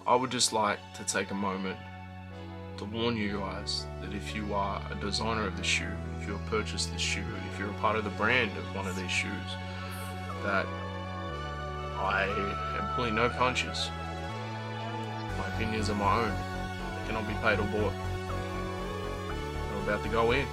I would just like to take a moment to warn you guys that if you are a designer of this shoe, if you've purchased this shoe, if you're a part of the brand of one of these shoes, that I am pulling no punches. My opinions are my own. They cannot be paid or bought. I'm about to go in.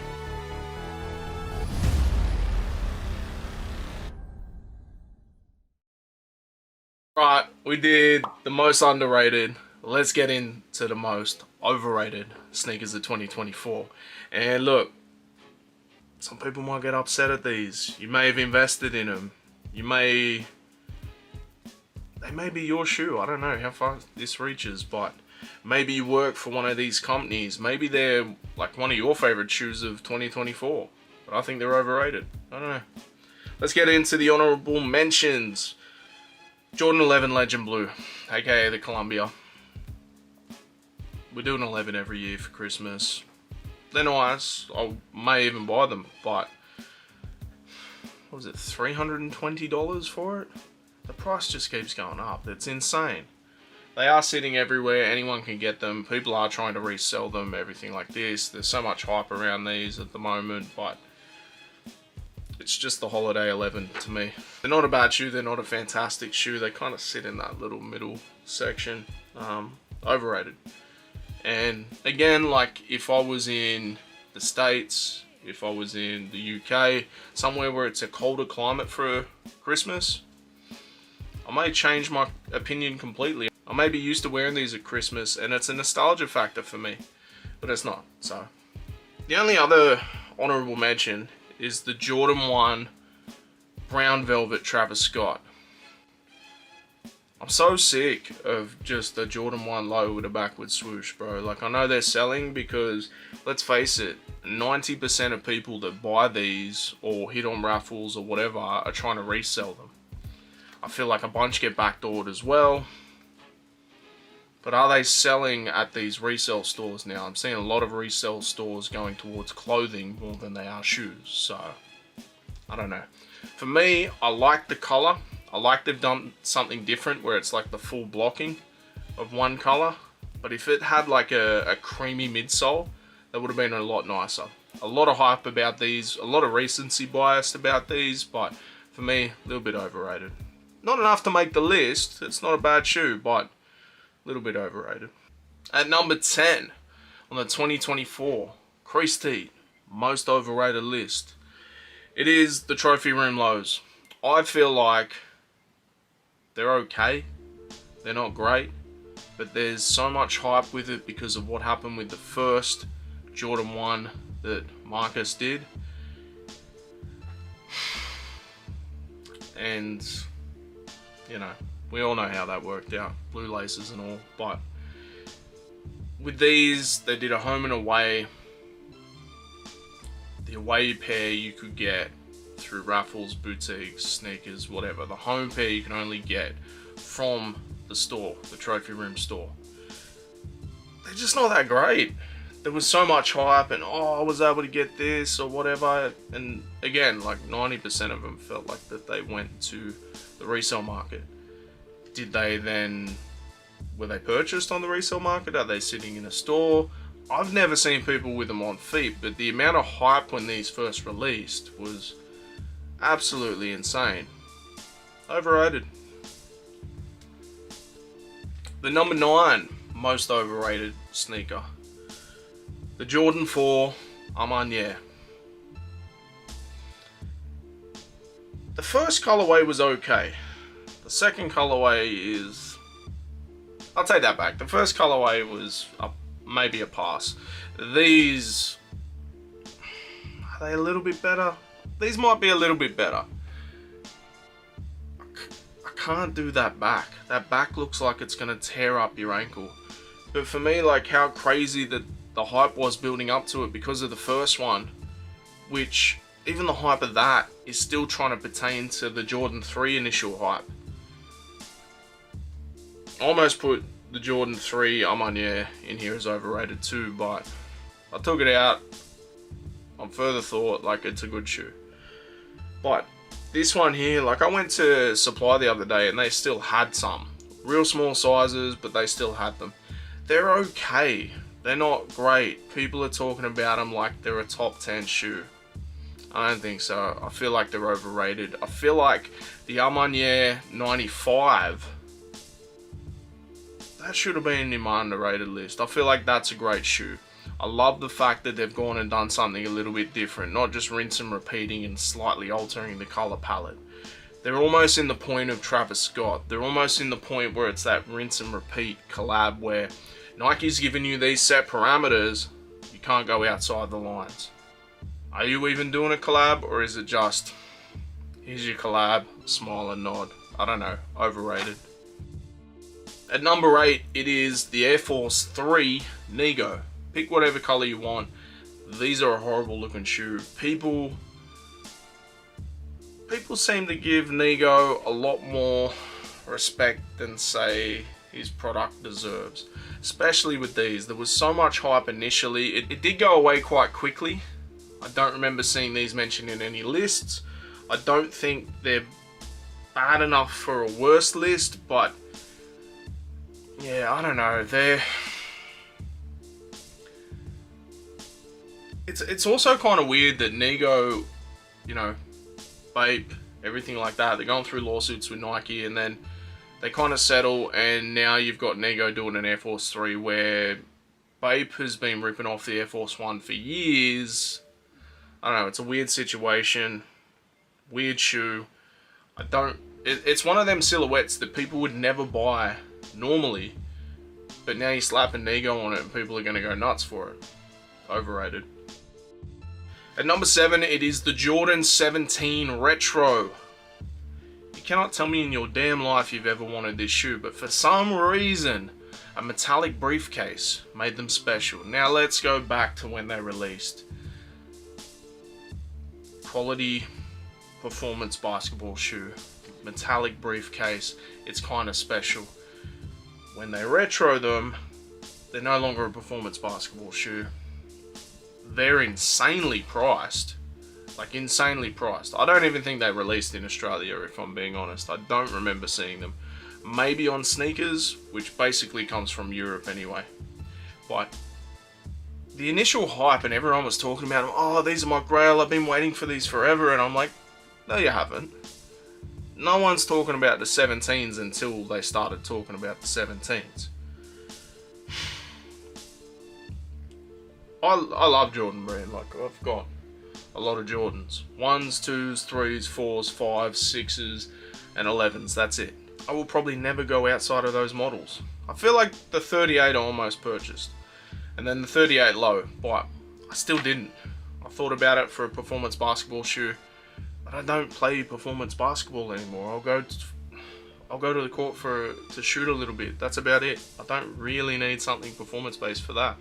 Right, we did the most underrated. Let's get into the most overrated sneakers of 2024. And look, some people might get upset at these. You may have invested in them. They may be your shoe. I don't know how far this reaches, but maybe you work for one of these companies. Maybe they're like one of your favorite shoes of 2024. But I think they're overrated. I don't know. Let's get into the honorable mentions. Jordan 11 Legend Blue, aka the Columbia. We do an 11 every year for Christmas. They're nice. I may even buy them, but what was it, $320 for it? The price just keeps going up. It's insane. They are sitting everywhere. Anyone can get them. People are trying to resell them, everything like this. There's so much hype around these at the moment, but it's just the holiday 11 to me. They're not a bad shoe. They're not a fantastic shoe. They kind of sit in that little middle section. Overrated. And again, like if I was in the States, if I was in the UK, somewhere where it's a colder climate for Christmas, I may change my opinion completely. I may be used to wearing these at Christmas and it's a nostalgia factor for me, but it's not. So the only other honorable mention is the Jordan 1 Brown Velvet Travis Scott. I'm so sick of just the Jordan 1 low with a backward swoosh, bro. Like, I know they're selling because, let's face it, 90% of people that buy these or hit on raffles or whatever are trying to resell them. I feel like a bunch get backdoored as well. But are they selling at these resale stores now? I'm seeing a lot of resale stores going towards clothing more than they are shoes. So, I don't know. For me, I like the color. I like they've done something different where it's like the full blocking of one color. But if it had like a creamy midsole, that would have been a lot nicer. A lot of hype about these, a lot of recency bias about these, but for me, a little bit overrated. Not enough to make the list. It's not a bad shoe, but a little bit overrated. At number 10 on the 2024 Creased most overrated list, it is the Trophy Room Lows. I feel like they're okay. They're not great, but there's so much hype with it because of what happened with the first Jordan 1 that Marcus did. And, you know, we all know how that worked out. Blue laces and all. But with these, they did a home and away. The away pair you could get through raffles, boutiques, sneakers, whatever. The home pair you can only get from the store, the Trophy Room store. They're just not that great. There was so much hype and, oh, I was able to get this or whatever. And again, like 90% of them felt like that they went to the resale market. Did they then, were they purchased on the resale market? Are they sitting in a store? I've never seen people with them on feet, but the amount of hype when these first released was absolutely insane. Overrated. The number 9 most overrated sneaker, the Jordan 4 Armanier. The first colorway was okay. The second colorway is, I'll take that back. The first colorway was maybe a pass. These, are they a little bit better? These might be a little bit better. I can't do that back. That back looks like it's gonna tear up your ankle. But for me, like how crazy that the hype was building up to it because of the first one, which even the hype of that is still trying to pertain to the Jordan 3 initial hype. I almost put the Jordan 3 Armanier in here as overrated too, but I took it out on further thought. Like, it's a good shoe. But this one here, like, I went to Supply the other day and they still had some Real small sizes, but they still had them. They're okay. They're not great. People are talking about them like they're a top 10 shoe. I don't think so. I feel like they're overrated. I feel like the Gel 95, that should have been in my underrated list. I feel like that's a great shoe. I love the fact that they've gone and done something a little bit different, not just rinse and repeating and slightly altering the color palette. They're almost in the point of Travis Scott. They're almost in the point where it's that rinse and repeat collab where Nike's giving you these set parameters, you can't go outside the lines. Are you even doing a collab, or is it just, here's your collab, smile and nod? I don't know, overrated. At number 8, it is the Air Force 3 Nego. Pick whatever color you want. These are a horrible looking shoe. People seem to give Nego a lot more respect than, say, his product deserves. Especially with these. There was so much hype initially. It did go away quite quickly. I don't remember seeing these mentioned in any lists. I don't think they're bad enough for a worst list, but yeah, I don't know. It's also kind of weird that Nego, you know, Bape, everything like that, they're going through lawsuits with Nike, and then they kind of settle, and now you've got Nego doing an Air Force 3 where Bape has been ripping off the Air Force 1 for years. I don't know, it's a weird situation, weird shoe. It's one of them silhouettes that people would never buy normally, but now you're slapping Nego on it and people are going to go nuts for it. Overrated. At number 7, it is the Jordan 17 Retro. You cannot tell me in your damn life you've ever wanted this shoe, but for some reason, a metallic briefcase made them special. Now let's go back to when they released. Quality performance basketball shoe, metallic briefcase, it's kind of special. When they retro them, they're no longer a performance basketball shoe. They're insanely priced. Like, insanely priced. I don't even think they released in Australia, if I'm being honest. I don't remember seeing them. Maybe on sneakers, which basically comes from Europe anyway. But the initial hype and everyone was talking about them, oh, these are my grail, I've been waiting for these forever, and I'm like, no you haven't. No one's talking about the 17s until they started talking about the 17s. I love Jordan brand, like I've got a lot of Jordans. 1s, 2s, 3s, 4s, 5s, 6s, and 11s, that's it. I will probably never go outside of those models. I feel like the 38 I almost purchased. And then the 38 low, but I still didn't. I thought about it for a performance basketball shoe, but I don't play performance basketball anymore. I'll go to the court to shoot a little bit. That's about it. I don't really need something performance based for that.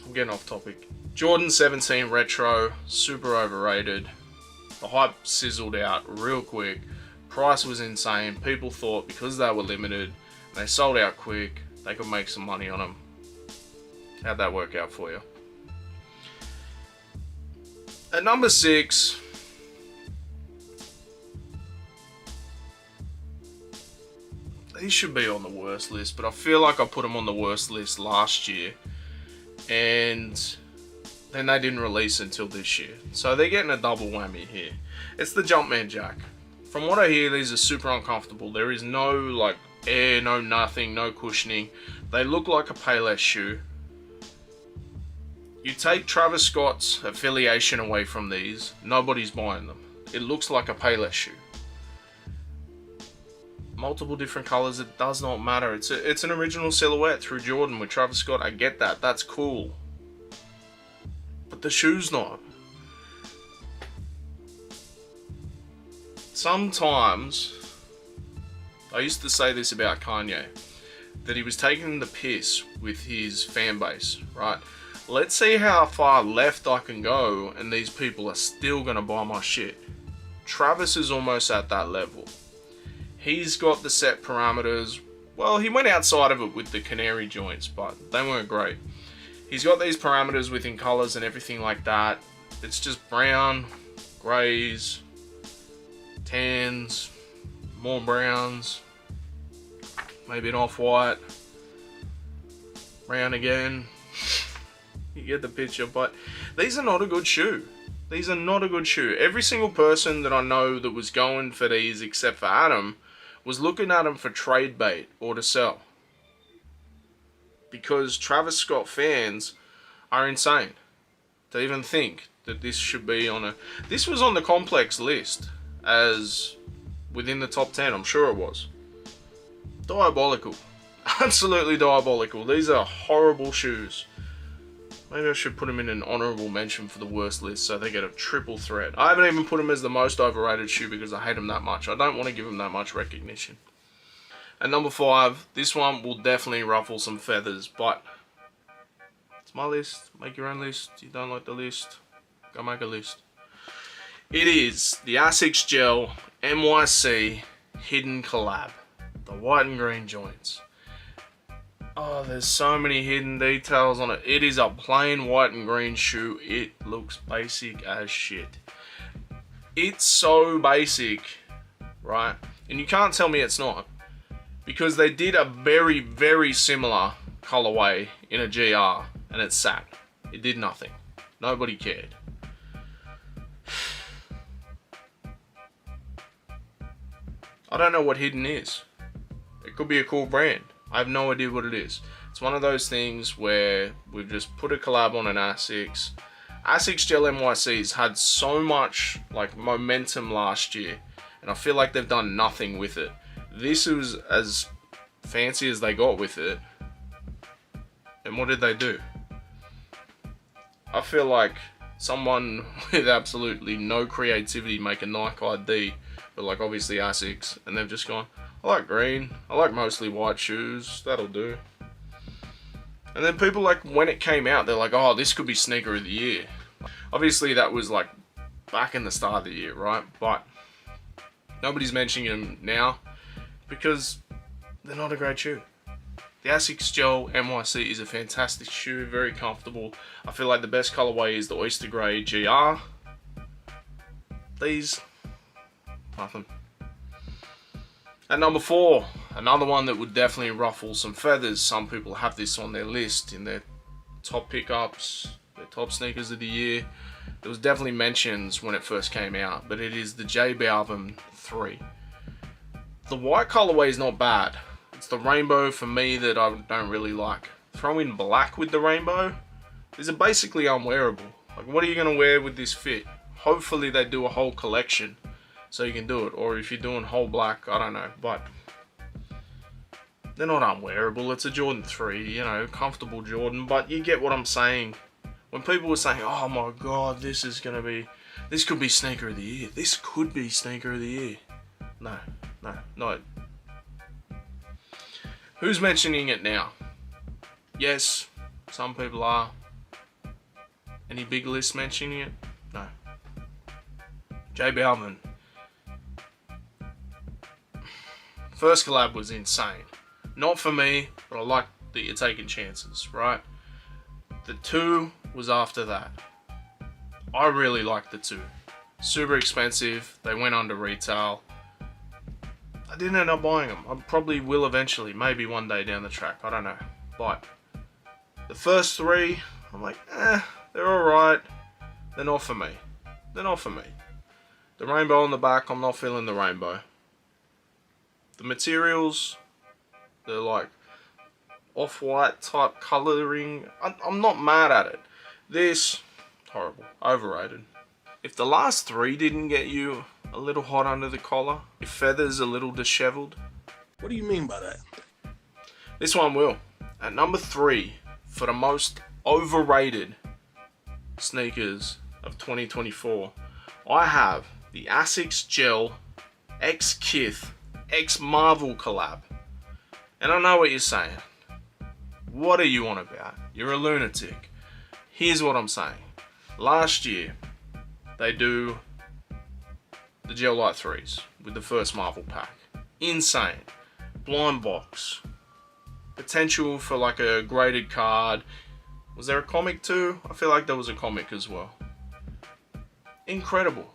I'm getting off topic. Jordan 17 Retro, super overrated. The hype sizzled out real quick. Price was insane. People thought because they were limited and they sold out quick, they could make some money on them. How'd that work out for you? At number 6, these should be on the worst list, but I feel like I put them on the worst list last year, and then they didn't release until this year. So they're getting a double whammy here. It's the Jumpman Jack. From what I hear, these are super uncomfortable. There is no like air, no nothing, no cushioning. They look like a Payless shoe. You take Travis Scott's affiliation away from these, nobody's buying them. It looks like a Payless shoe. Multiple different colors, it does not matter. It's an original silhouette through Jordan with Travis Scott. I get that, that's cool. But the shoe's not. Sometimes, I used to say this about Kanye, that he was taking the piss with his fan base, right? Let's see how far left I can go and these people are still gonna buy my shit. Travis is almost at that level. He's got the set parameters. Well, he went outside of it with the canary joints, but they weren't great. He's got these parameters within colors and everything like that. It's just brown, grays, tans, more browns, maybe an off-white, brown again. You get the picture, but these are not a good shoe. These are not a good shoe. Every single person that I know that was going for these, except for Adam, was looking at them for trade bait or to sell. Because Travis Scott fans are insane to even think that this should be on a... This was on the Complex list as within the top 10, I'm sure it was. Diabolical. Absolutely diabolical. These are horrible shoes. Maybe I should put them in an honourable mention for the worst list so they get a triple threat. I haven't even put them as the most overrated shoe because I hate them that much. I don't want to give them that much recognition. And number 5, this one will definitely ruffle some feathers, but it's my list. Make your own list. You don't like the list, go make a list. It is the Asics Gel NYC Hidden Collab. The white and green joints. Oh, there's so many hidden details on it. It is a plain white and green shoe. It looks basic as shit. It's so basic, right? And you can't tell me it's not. Because they did a very, very similar colorway in a GR and it sat. It did nothing. Nobody cared. I don't know what hidden is. It could be a cool brand. I have no idea what it is. It's one of those things where we've just put a collab on an Asics. Asics Gel NYC's had so much like momentum last year, and I feel like they've done nothing with it. This was as fancy as they got with it. And what did they do? I feel like someone with absolutely no creativity make a Nike ID, but like obviously Asics, and they've just gone, I like green, I like mostly white shoes, that'll do. And then people, like, when it came out, they're like, oh, this could be sneaker of the year. Obviously that was like back in the start of the year, right? But nobody's mentioning them now because they're not a great shoe. The Asics Gel NYC is a fantastic shoe, very comfortable. I feel like the best colorway is the Oyster Grey GR. These, nothing. At number 4, another one that would definitely ruffle some feathers. Some people have this on their list in their top pickups, their top sneakers of the year. There was definitely mentions when it first came out, but it is the J Balvin 3. The white colorway is not bad. It's the rainbow for me that I don't really like. Throw in black with the rainbow, these are basically unwearable. Like, what are you gonna wear with this fit? Hopefully they do a whole collection so you can do it, or if you're doing whole black, I don't know, but they're not unwearable. It's a Jordan 3, you know, comfortable Jordan, but you get what I'm saying. When people were saying, oh my god, this could be sneaker of the year, this could be sneaker of the year. No. Who's mentioning it now? Yes, some people are. Any big lists mentioning it? No. J Balvin. First collab was insane. Not for me, but I like that you're taking chances, right? The 2 was after that. I really liked the 2. Super expensive, they went under retail. I didn't end up buying them. I probably will eventually, maybe one day down the track, I don't know. But the first 3, I'm like, they're alright. They're not for me. They're not for me. The rainbow on the back, I'm not feeling the rainbow. The materials, they're like off-white type colouring. I'm not mad at it. This, horrible, overrated. If the last 3 didn't get you a little hot under the collar, if feathers a little dishevelled. What do you mean by that? This one will. At number 3, for the most overrated sneakers of 2024, I have the Asics Gel X Kith X Marvel collab. And I know what you're saying. What are you on about? You're a lunatic. Here's what I'm saying. Last year, they do the Gel Light 3s with the first Marvel pack. Insane. Blind box. Potential for like a graded card. Was there a comic too? I feel like there was a comic as well. Incredible.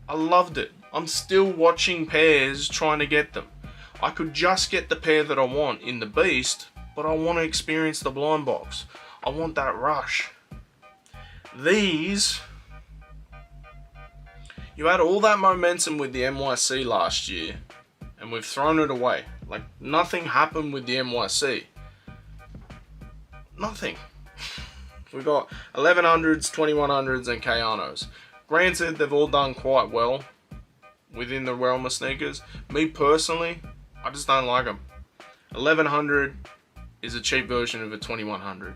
I loved it. I'm still watching pairs trying to get them. I could just get the pair that I want in the Beast, but I want to experience the blind box. I want that rush. These, you had all that momentum with the NYC last year, and we've thrown it away. Like, nothing happened with the NYC. Nothing. We got 1100s, 2100s, and Kayanos. Granted, they've all done quite well within the realm of sneakers. Me personally, I just don't like them. 1100 is a cheap version of a 2100.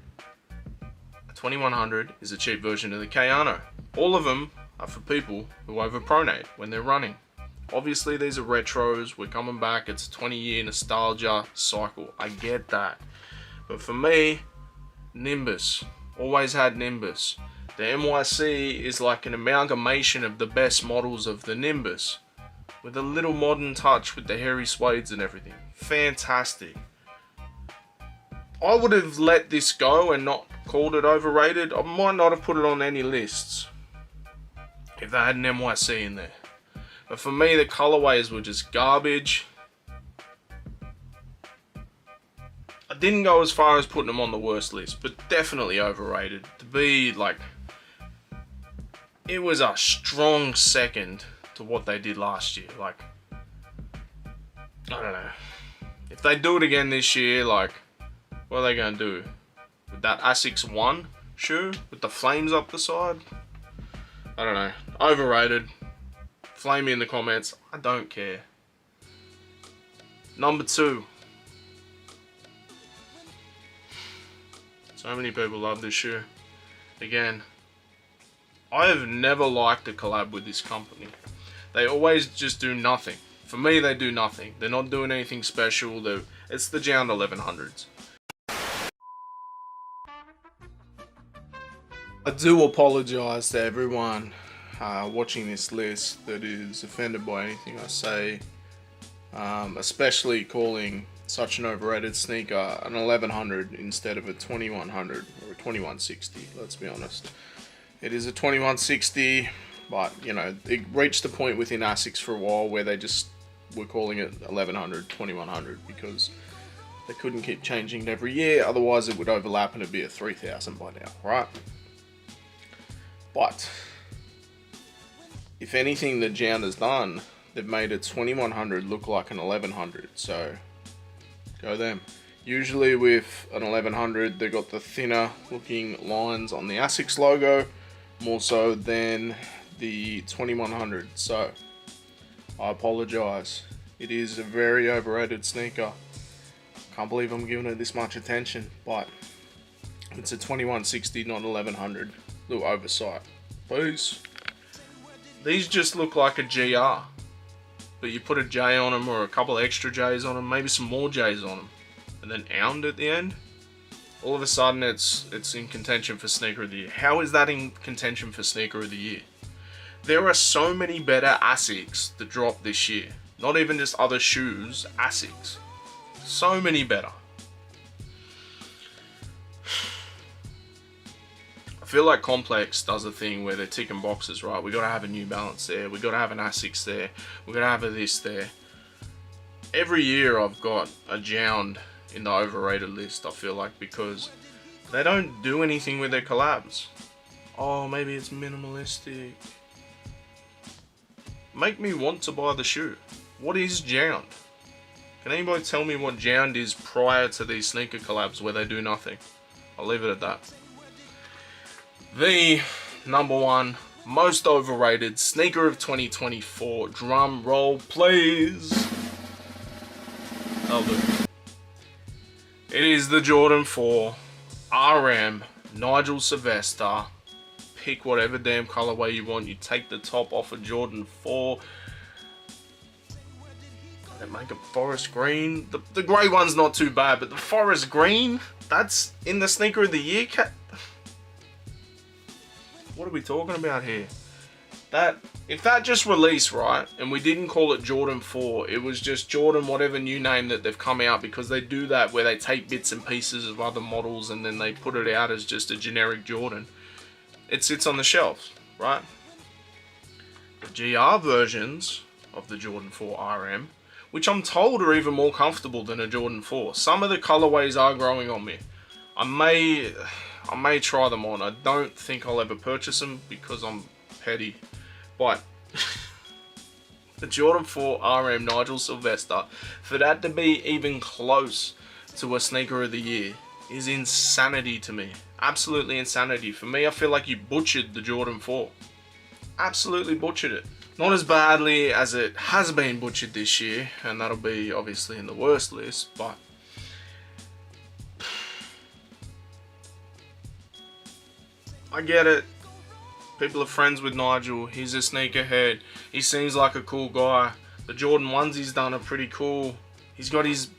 A 2100 is a cheap version of the Kayano. All of them are for people who overpronate when they're running. Obviously, these are retros. We're coming back. It's a 20-year nostalgia cycle. I get that. But for me, Nimbus. Always had Nimbus. The NYC is like an amalgamation of the best models of the Nimbus, with a little modern touch with the hairy suedes and everything. Fantastic. I would have let this go and not called it overrated. I might not have put it on any lists if they had an NYC in there. But for me, the colorways were just garbage. I didn't go as far as putting them on the worst list, but definitely overrated. To be like, it was a strong second to what they did last year. Like, I don't know. If they do it again this year, like, what are they going to do? With that Asics 1 shoe with the flames up the side? I don't know. Overrated. Flame me in the comments. I don't care. Number 2. So many people love this shoe. Again, I have never liked a collab with this company. They always just do nothing. For me, they do nothing. They're not doing anything special. It's the Jound 1100s. I do apologise to everyone watching this list that is offended by anything I say, especially calling such an overrated sneaker an 1100 instead of a 2100 or a 2160. Let's be honest, it is a 2160, but you know, it reached a point within Asics for a while where they just were calling it 1100, 2100 because they couldn't keep changing it every year, otherwise it would overlap and it'd be a 3000 by now, right? But if anything the Jound has done, they've made a 2100 look like an 1100, so go them. Usually with an 1100, they've got the thinner looking lines on the Asics logo, more so than the 2100. So I apologise. It is a very overrated sneaker. Can't believe I'm giving it this much attention, but it's a 2160, not 1100. Little oversight. Please. These just look like a GR. But you put a J on them or a couple of extra J's on them, maybe some more J's on them, and then ound at the end. All of a sudden it's in contention for Sneaker of the Year. How is that in contention for Sneaker of the Year? There are so many better Asics that dropped this year. Not even just other shoes, Asics. So many better. I feel like Complex does a thing where they're ticking boxes, right? We gotta have a New Balance there, we gotta have an Asics there, we gotta have a this there. Every year I've got a Jound in the overrated list, I feel like, because they don't do anything with their collabs. Oh, maybe it's minimalistic. Make me want to buy the shoe. What is Jound? Can anybody tell me what Jound is prior to these sneaker collabs where they do nothing? I'll leave it at that. The number 1 most overrated sneaker of 2024. Drum roll, please. I'll do. It is the Jordan 4 RM Nigel Sylvester. Pick whatever damn colorway you want. You take the top off of Jordan 4. They make a forest green. The grey one's not too bad, but the forest green, that's in the Sneaker of the Year cat. What are we talking about here? If that just released, right, and we didn't call it Jordan 4, it was just Jordan whatever new name that they've come out, because they do that where they take bits and pieces of other models and then they put it out as just a generic Jordan. It sits on the shelves, right? the GR versions of the Jordan 4 RM, which I'm told are even more comfortable than a Jordan 4. Some of the colorways are growing on me. I may try them on. I don't think I'll ever purchase them because I'm petty. But the Jordan 4 RM Nigel Sylvester, for that to be even close to a sneaker of the year is insanity to me. Absolutely insanity. For me, I feel like you butchered the Jordan 4. Absolutely butchered it. Not as badly as it has been butchered this year, and that'll be obviously in the worst list, but I get it. People are friends with Nigel. He's a sneakerhead. He seems like a cool guy. The Jordan 1s he's done are pretty cool. He's got his...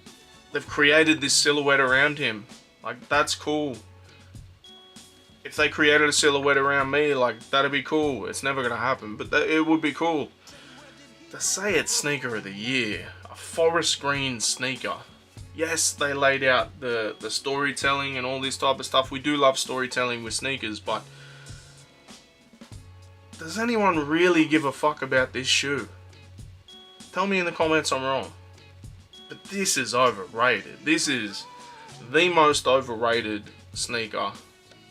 They've created this silhouette around him. Like, that's cool. If they created a silhouette around me, like, that'd be cool. It's never gonna happen, but it would be cool. To say it's sneaker of the year, a forest green sneaker. Yes, they laid out the storytelling and all this type of stuff. We do love storytelling with sneakers, but does anyone really give a fuck about this shoe? Tell me in the comments I'm wrong. But this is overrated. This is the most overrated sneaker.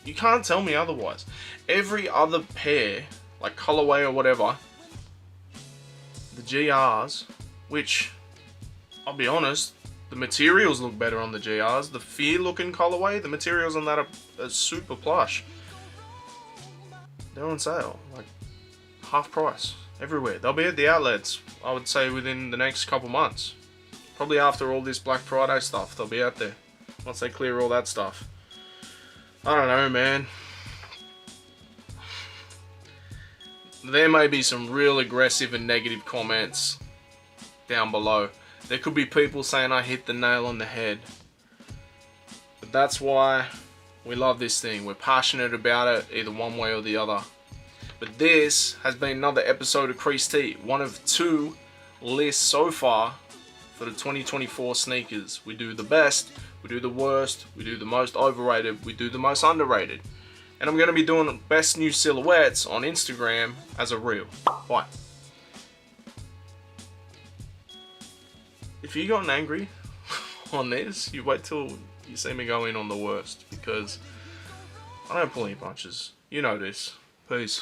You can't tell me otherwise. Every other pair, like colorway or whatever, the GRs, which, I'll be honest, the materials look better on the GRs. The Fear looking colorway, the materials on that are super plush. They're on sale, like half price, everywhere. They'll be at the outlets, I would say, within the next couple months. Probably after all this Black Friday stuff, they'll be out there. Once they clear all that stuff. I don't know, man. There may be some real aggressive and negative comments down below. There could be people saying I hit the nail on the head. But that's why we love this thing. We're passionate about it, either one way or the other. But this has been another episode of Creased Tea. One of 2 lists so far for the 2024 sneakers. We do the best, we do the worst, we do the most overrated, we do the most underrated. And I'm going to be doing best new silhouettes on Instagram as a reel. Bye. If you gotten angry on this, you wait till you see me go in on the worst, because I don't pull any punches. You know this. Peace.